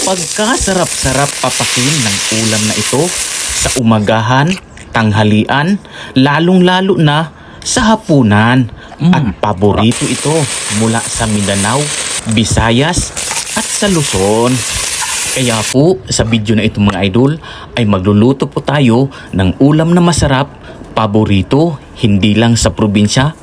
Napagkasarap-sarap papakin ng ulam na ito sa umagahan, tanghalian, lalong-lalo na sa hapunan. At paborito ito mula sa Mindanao, Visayas at sa Luzon. Kaya po sa video na ito mga idol ay magluluto po tayo ng ulam na masarap, paborito hindi lang sa probinsya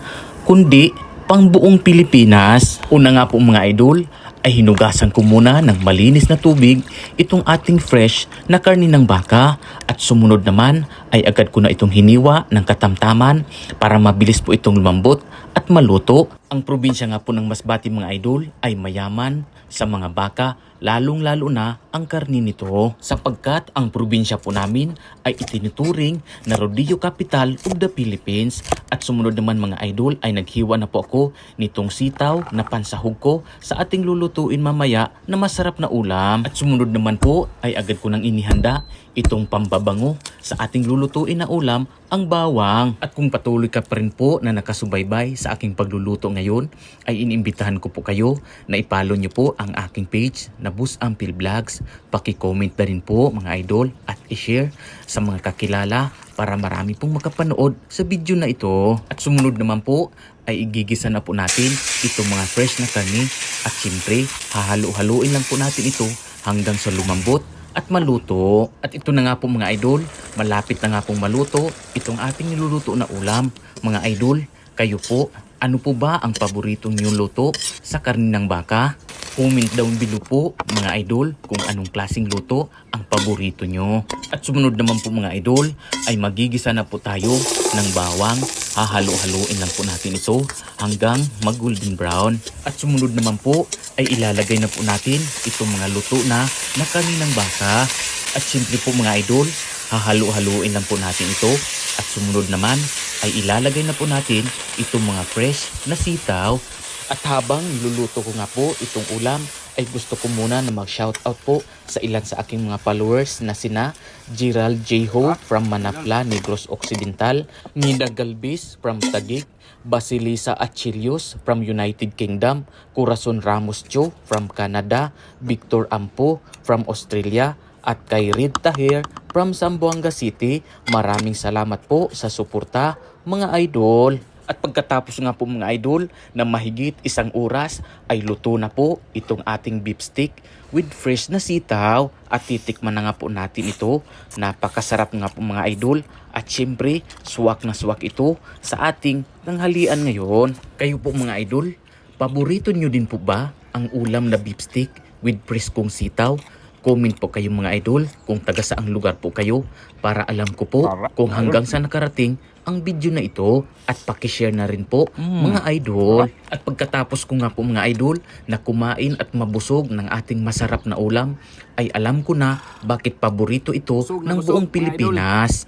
kundi pang buong Pilipinas. Una nga po mga idol ay hinugasan ko muna ng malinis na tubig itong ating fresh na karni ng baka at sumunod naman ay agad ko na itong hiniwa ng katamtaman para mabilis po itong lumambot at maluto. Ang probinsya nga po ng Masbate mga idol ay mayaman sa mga baka, lalong-lalo na ang karni nito sapagkat ang probinsya po namin ay itinuturing na rodeo capital of the Philippines. At sumunod naman mga idol ay naghiwa na po ako nitong sitaw na pansahog ko sa ating lulutuin mamaya na masarap na ulam. At sumunod naman po ay agad ko nang inihanda itong pambabango sa ating lulutuin na ulam, ang bawang. At kung patuloy ka pa rin po na nakasubaybay sa aking pagluluto ngayon, ay inimbitahan ko po kayo na ipalo nyo po ang aking page na Boss Ampil Vlogs. Paki-comment na rin po mga idol at i-share sa mga kakilala para marami pong makapanood sa video na ito. At sumunod naman po ay igigisa na po natin itong mga fresh na karni at siyempre hahalo-haluin lang po natin ito hanggang sa lumambot at maluto. At ito na nga po mga idol, malapit na nga pong maluto itong ating niluluto na ulam. Mga idol, kayo po, ano po ba ang paboritong niyong luto sa karni ng baka? Comment down below po mga idol kung anong klaseng luto ang paborito nyo. At sumunod naman po mga idol ay magigisa na po tayo ng bawang. Hahalo-haluin lang po natin ito hanggang mag-golden brown. At sumunod naman po ay ilalagay na po natin itong mga luto na kaninang baka. At simple po mga idol, hahalo-haluin lang po natin ito. At sumunod naman ay ilalagay na po natin itong mga fresh na sitaw. At habang niluluto ko nga po itong ulam ay gusto ko muna na mag-shoutout po sa ilan sa aking mga followers na sina Gerald J. Ho from Manapla, Negros Occidental, Nina Galvis from Taguig, Basilisa Achillos from United Kingdom, Corazon Ramos Joe from Canada, Victor Ampo from Australia, at kay Red Tahir from Zamboanga City. Maraming salamat po sa suporta mga idol. At pagkatapos nga po mga idol na mahigit 1 oras ay luto na po itong ating beef stick with fresh na sitaw. At titikman na nga po natin ito. Napakasarap nga po mga idol. At syempre suwak na suwak ito sa ating tanghalian ngayon. Kayo po mga idol, paborito nyo din po ba ang ulam na beef stick with fresh kong sitaw? Comment po kayo mga idol kung taga saang lugar po kayo para alam ko po kung hanggang sa nakarating ang video na ito. At pakishare na rin po mga idol. At pagkatapos ko nga po mga idol na kumain at mabusog ng ating masarap na ulam ay alam ko na bakit paborito ito ng buong Pilipinas.